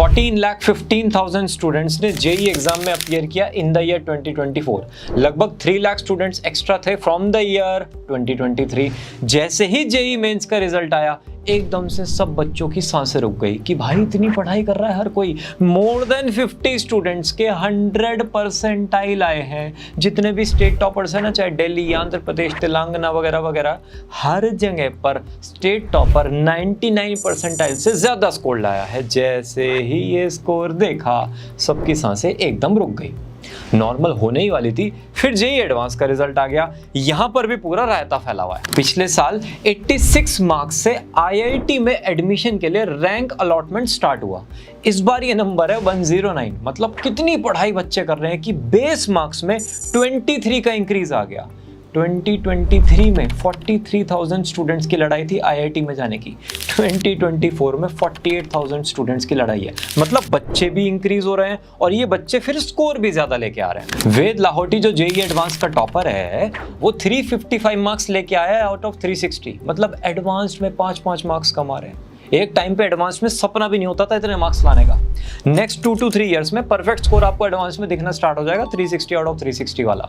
14,15,000 students ने JEE exam में appear किया इन द ईयर 2024। लगभग 3 लाख स्टूडेंट्स एक्स्ट्रा थे फ्रॉम द ईयर 2023। जैसे ही जेई मेंस का रिजल्ट आया, एकदम से सब बच्चों की सांसें रुक गई कि भाई इतनी पढ़ाई कर रहा है हर कोई। मोर देन 50 स्टूडेंट्स के 100 परसेंटाइल आए हैं। जितने भी स्टेट टॉपर्स हैं ना, चाहे दिल्ली, आंध्र प्रदेश, तेलंगाना वगैरह वगैरह, हर जगह पर स्टेट टॉपर 99 परसेंटाइल से ज्यादा स्कोर लाया है। जैसे ही ये स्कोर देखा, सबकी सांसें एकदम रुक गई। नॉर्मल होने ही वाली थी, फिर जेई एडवांस का रिजल्ट आ गया। यहां पर भी पूरा रायता फैला हुआ है। पिछले साल 86 मार्क्स से आईआईटी में एडमिशन के लिए रैंक अलॉटमेंट स्टार्ट हुआ। इस बार ये नंबर है 109। मतलब कितनी पढ़ाई बच्चे कर रहे हैं कि बेस मार्क्स में 23 का इंक्रीज आ गया। 2023 में 43,000 स्टूडेंट्स की लड़ाई थी आईआईटी में जाने की। 2024 में 48,000 स्टूडेंट्स की लड़ाई है। मतलब बच्चे भी इंक्रीज हो रहे हैं और ये बच्चे फिर स्कोर भी ज्यादा लेके आ रहे हैं। वेद लाहौटी जो जेई एडवांस का टॉपर है, वो 355 मार्क्स लेके आया है आउट ऑफ 360। मतलब एडवांस्ड में 5-5 मार्क्स कम आ रहे हैं। एक टाइम पे एडवांस में सपना भी नहीं होता था इतने मार्क्स लाने का। नेक्स्ट 2 to 3 इयर्स में परफेक्ट स्कोर आपको एडवांस में दिखना स्टार्ट हो जाएगा, 360 आउट ऑफ 360 वाला।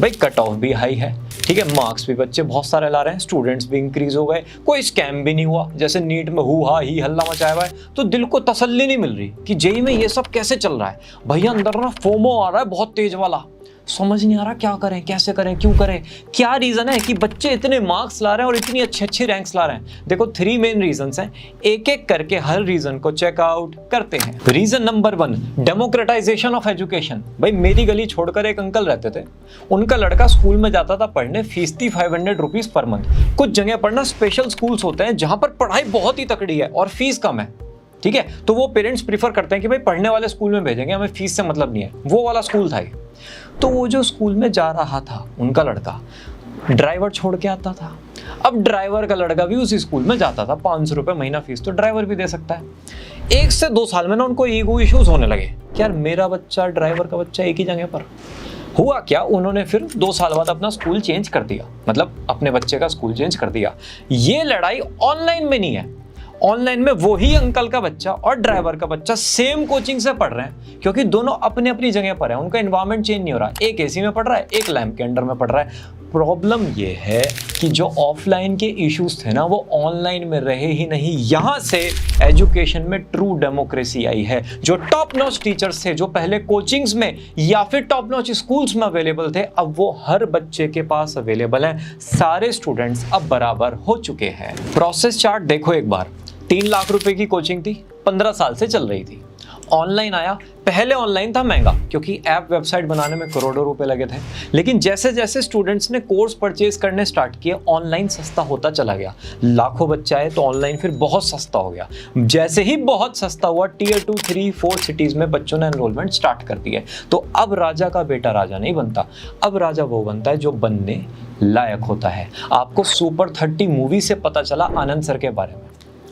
भाई कट ऑफ भी हाई है, ठीक है, मार्क्स भी बच्चे बहुत सारे ला रहे हैं, स्टूडेंट्स भी इंक्रीज हो गए, कोई स्कैम भी नहीं हुआ जैसे नीट में हुआ ही हल्ला मचाया हुआ है। तो दिल को तसल्ली नहीं मिल रही कि जेई में ये सब कैसे चल रहा है। भैया अंदर ना फोमो आ रहा है बहुत तेज वाला, समझ नहीं आ रहा क्या करें, कैसे करें, क्यों करें। क्या रीजन है कि बच्चे इतने मार्क्स ला रहे हैं और इतनी अच्छे रैंक्स ला रहे हैं। देखो 3 मेन रीजंस हैं, एक एक करके हर रीजन को चेकआउट करते हैं। Reason number 1, democratisation of education. भाई मेरी गली छोड़कर एक अंकल रहते थे, उनका लड़का स्कूल में जाता था पढ़ने, फीस थी 500 रुपीज पर मंथ। कुछ जगह पर ना स्पेशल स्कूल्स होते हैं जहां पर पढ़ाई बहुत ही तकड़ी है और फीस कम है, ठीक है, तो वो पेरेंट्स प्रीफर करते हैं कि भाई पढ़ने वाले स्कूल में भेजेंगे, हमें फीस से मतलब नहीं है। वो वाला स्कूल था। तो वो जो स्कूल में जा रहा था उनका लड़का, ड्राइवर छोड़ के आता था। अब ड्राइवर का लड़का भी उसी स्कूल में जाता था, 500 रुपये महीना फीस तो ड्राइवर भी दे सकता है। 1 से 2 साल में ना उनको ईगो इश्यूज होने लगे कि यार मेरा बच्चा ड्राइवर का बच्चा एक ही जगह पर। हुआ क्या, उन्होंने फिर 2 साल बाद अपना स्कूल चेंज कर दिया, मतलब अपने बच्चे का स्कूल चेंज कर दिया। ये लड़ाई ऑनलाइन में नहीं है, ऑनलाइन में वही अंकल का बच्चा और ड्राइवर का बच्चा सेम कोचिंग से पढ़ रहे हैं, क्योंकि दोनों अपनी अपनी जगह पर है, उनका एनवायरनमेंट चेंज नहीं हो रहा। एक एसी में पढ़ रहा है, एक लैम्प के अंडर में पढ़ रहा है। प्रॉब्लम ये है कि जो ऑफलाइन के इश्यूज थे ना, वो ऑनलाइन में रहे ही नहीं। यहां से एजुकेशन में ट्रू डेमोक्रेसी आई है। जो टॉप नॉच टीचर्स थे, जो पहले कोचिंग्स में या फिर टॉप नॉच स्कूल्स में अवेलेबल थे, अब वो हर बच्चे के पास अवेलेबल है। सारे स्टूडेंट्स अब बराबर हो चुके हैं। प्रोसेस चार्ट देखो एक बार। 3 लाख रुपए की कोचिंग थी, 15 साल से चल रही थी। ऑनलाइन आया, पहले ऑनलाइन था महंगा, क्योंकि ऐप वेबसाइट बनाने में करोड़ों रुपए लगे थे। लेकिन जैसे जैसे स्टूडेंट्स ने कोर्स परचेज करने स्टार्ट किए, ऑनलाइन सस्ता होता चला गया। लाखों बच्चे आए तो ऑनलाइन फिर बहुत सस्ता हो गया। जैसे ही बहुत सस्ता हुआ, Tier 2, 3, 4 सिटीज में बच्चों ने एनरोलमेंट स्टार्ट कर दिए। तो अब राजा का बेटा राजा नहीं बनता, अब राजा वो बनता है जो बनने लायक होता है। आपको सुपर 30 मूवी से पता चला आनंद सर के बारे में,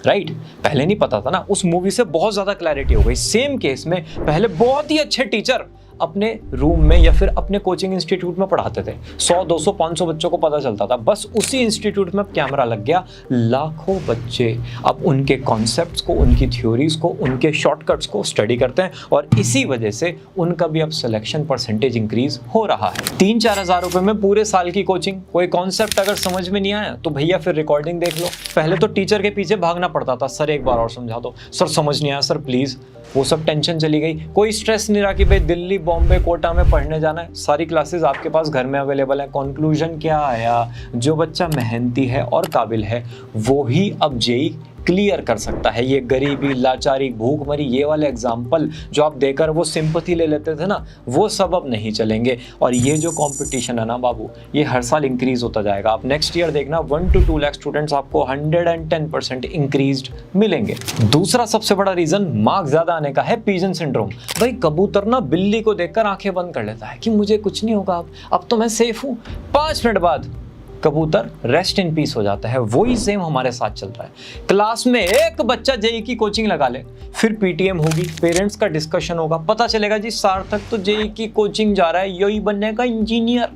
राइट? पहले नहीं पता था ना, उस मूवी से बहुत ज्यादा क्लैरिटी हो गई। सेम केस में पहले बहुत ही अच्छे टीचर अपने रूम में या फिर अपने कोचिंग इंस्टीट्यूट में पढ़ाते थे, 100, 200, 500 बच्चों को पता चलता था। बस उसी इंस्टीट्यूट में कैमरा लग गया, लाखों बच्चे अब उनके कॉन्सेप्ट्स को, उनकी थ्योरीज को, उनके शॉर्टकट्स को स्टडी करते हैं और इसी वजह से उनका भी अब सिलेक्शन परसेंटेज इंक्रीज हो रहा है। 3-4 हज़ार रुपए में पूरे साल की कोचिंग। कोई कॉन्सेप्ट अगर समझ में नहीं आया तो भैया फिर रिकॉर्डिंग देख लो। पहले तो टीचर के पीछे भागना पड़ता था, सर एक बार और समझा दो, सर समझ नहीं आया सर प्लीज। वो सब टेंशन चली गई। कोई स्ट्रेस नहीं रहा कि भाई दिल्ली, बॉम्बे, कोटा में पढ़ने जाना है। सारी क्लासेस आपके पास घर में अवेलेबल है। कंक्लूजन क्या आया, जो बच्चा मेहनती है और काबिल है वो ही अब जेई क्लियर कर सकता है। ये गरीबी, लाचारी, भूखमरी, ये वाले एग्जाम्पल जो आप देकर वो सिंपैथी ले लेते थे ना, वो सब अब नहीं चलेंगे। और ये जो कंपटीशन है ना बाबू, ये हर साल इंक्रीज होता जाएगा। आप नेक्स्ट ईयर देखना 1 to 2 लाख स्टूडेंट्स आपको 110% इंक्रीज्ड मिलेंगे। दूसरा सबसे बड़ा रीजन मार्क्स ज्यादा आने का है, पिजन सिंड्रोम। भाई कबूतर ना बिल्ली को देखकर आंखें बंद कर लेता है कि मुझे कुछ नहीं होगा, अब तो मैं सेफ हूँ। 5 मिनट बाद कबूतर रेस्ट इन पीस हो जाता है। वही सेम हमारे साथ चल रहा है। क्लास में एक बच्चा जेई की कोचिंग लगा ले, फिर पीटीएम होगी, पेरेंट्स का डिस्कशन होगा, पता चलेगा जी सार्थक तो जेई की कोचिंग जा रहा है, यही बनने का इंजीनियर।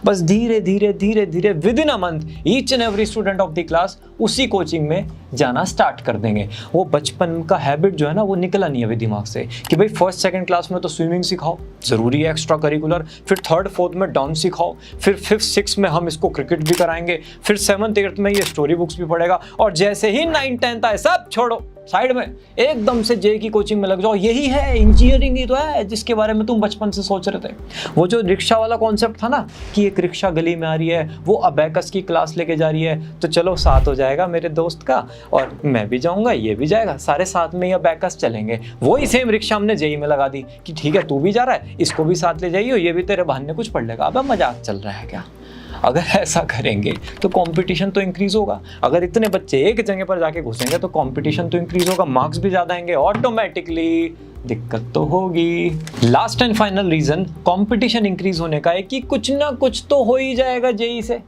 बस धीरे धीरे धीरे धीरे with in a month each and every student of the class उसी कोचिंग में जाना स्टार्ट कर देंगे। वो बचपन का हैबिट जो है ना वो निकला नहीं अभी दिमाग से कि भाई फर्स्ट सेकंड क्लास में तो स्विमिंग सिखाओ, जरूरी है एक्स्ट्रा करिकुलर, फिर थर्ड फोर्थ में डांस सिखाओ, फिर फिफ्थ सिक्स में हम इसको क्रिकेट भी कराएंगे, फिर सेवन्थ एट्थ में ये स्टोरी बुक्स भी पढ़ेगा, और जैसे ही 9th 10th आए सब छोड़ो साइड में, एकदम से जे की कोचिंग में लग जाओ। यही है इंजीनियरिंग ही तो है जिसके बारे में तुम बचपन से सोच रहे थे। वो जो रिक्शा वाला कॉन्सेप्ट था ना कि एक रिक्शा गली में आ रही है, वो अबैकस की क्लास लेके जा रही है, तो चलो साथ हो जाएगा मेरे दोस्त का, और मैं भी जाऊंगा ये भी जाएगा, सारे साथ में ही अबैकस चलेंगे। वही सेम रिक्शा हमने जेई में लगा दी कि ठीक है तू भी जा रहा है, इसको भी साथ ले जाइए, ये भी तेरे बहाने कुछ पढ़ लेगा। अब मजाक चल रहा है क्या? अगर ऐसा करेंगे तो कंपटीशन तो इंक्रीज होगा। अगर इतने बच्चे एक जगह पर जाके घुसेंगे तो कंपटीशन तो इंक्रीज होगा, मार्क्स भी ज्यादा आएंगे, ऑटोमेटिकली दिक्कत तो होगी। Last and final reason competition increase होने का है कि कुछ ना कुछ तो हो ही जाएगा जेई से।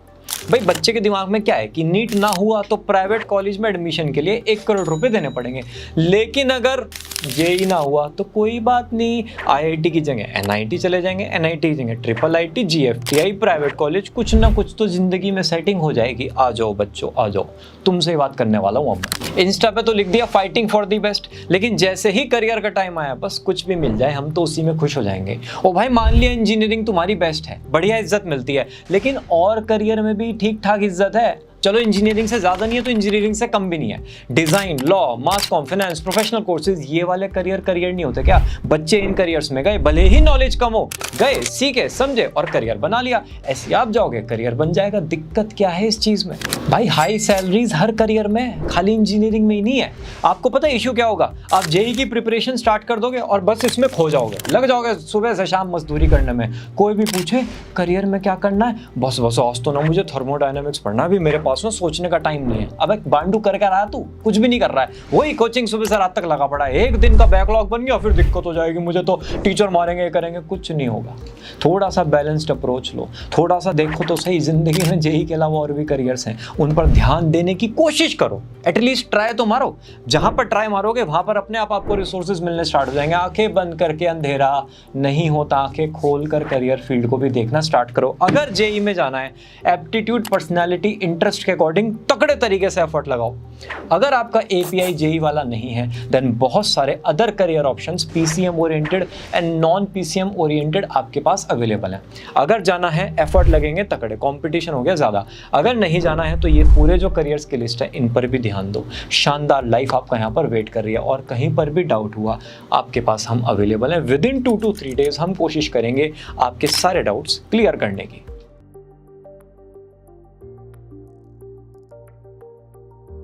भाई बच्चे के दिमाग में क्या है कि नीट ना हुआ तो प्राइवेट कॉलेज में एडमिशन के लिए 1 करोड़ रुपए देने पड़ेंगे, लेकिन अगर जेई ना हुआ तो कोई बात नहीं, आईआईटी की जगह एनआईटी चले जाएंगे, एनआईटी की जगह triple IT, GFTI, private college, कुछ ना कुछ तो जिंदगी में सेटिंग हो जाएगी। आ जाओ बच्चों आ जाओ, तुमसे ही बात करने वाला हूँ अब। इंस्टा पे तो लिख दिया फाइटिंग फॉर दी बेस्ट, लेकिन जैसे ही करियर का टाइम आया बस कुछ भी मिल जाए हम तो उसी में खुश हो जाएंगे। ओ भाई मान लिया इंजीनियरिंग तुम्हारी बेस्ट है, बढ़िया इज्जत मिलती है, लेकिन और करियर में भी ठीक ठाक इज्जत है। चलो इंजीनियरिंग से ज्यादा नहीं है तो इंजीनियरिंग से कम भी नहीं है। डिजाइन, लॉ, मास कॉम, फाइनेंस, प्रोफेशनल कोर्सेज, ये वाले करियर नहीं होते क्या? बच्चे इन करियर्स में गए, भले ही नॉलेज कम हो, गए सीखे समझे और करियर बना लिया। ऐसे आप जाओगे करियर बन जाएगा। दिक्कत क्या है इस चीज में? भाई हाई सैलरीज हर करियर में, खाली इंजीनियरिंग में ही नहीं है। आपको पता है इश्यू क्या होगा? आप जेई की प्रिपरेशन स्टार्ट कर दोगे और बस इसमें खो जाओगे, लग जाओगे सुबह से शाम मजदूरी करने में। कोई भी पूछे करियर में क्या करना है, बस आज तो ना मुझे थर्मोडायनामिक्स पढ़ना, भी मेरे पास में सोचने का टाइम नहीं है। अब एक बांडू करके रहा तू, कुछ भी नहीं कर रहा है, वही कोचिंग सुबह से रात तक लगा पड़ा है। एक दिन का बैकलॉग बन गया फिर दिक्कत हो जाएगी, मुझे तो टीचर मारेंगे करेंगे, कुछ नहीं होगा। थोड़ा सा बैलेंस्ड अप्रोच लो, थोड़ा सा देखो तो सही जिंदगी में जेई के अलावा और भी करियर्स हैं, उन पर ध्यान देने की कोशिश करो। एटलीस्ट ट्राई तो मारो। जहां पर ट्राई मारोगे वहां पर अपने आप आपको रिसोर्सेज मिलने स्टार्ट हो जाएंगे। आंखें बंद करके अंधेरा नहीं होता, आंखें खोल कर करियर फील्ड को भी देखना स्टार्ट करो। अगर जेई में जाना है, एप्टीट्यूड, पर्सनैलिटी, इंटरेस्ट के अकॉर्डिंग तकड़े तरीके से एफर्ट लगाओ। अगर आपका एपीआई जेई वाला नहीं है देन बहुत सारे other career options PCM oriented and non PCM oriented आपके पास अवेलेबल हैं। अगर जाना है एफर्ट लगेंगे तकड़े, कंपटीशन हो गया ज़्यादा। अगर नहीं जाना है तो ये पूरे जो करियर्स की लिस्ट है इन पर भी ध्यान दो। शानदार लाइफ आपका यहाँ पर वेट कर रही है, और कहीं पर भी डाउट हुआ आपके पास हम अवेलेबल हैं। विद इन 2 to 3 days हम कोशिश करेंगे आपके सारे डाउट्स क्लियर करने की।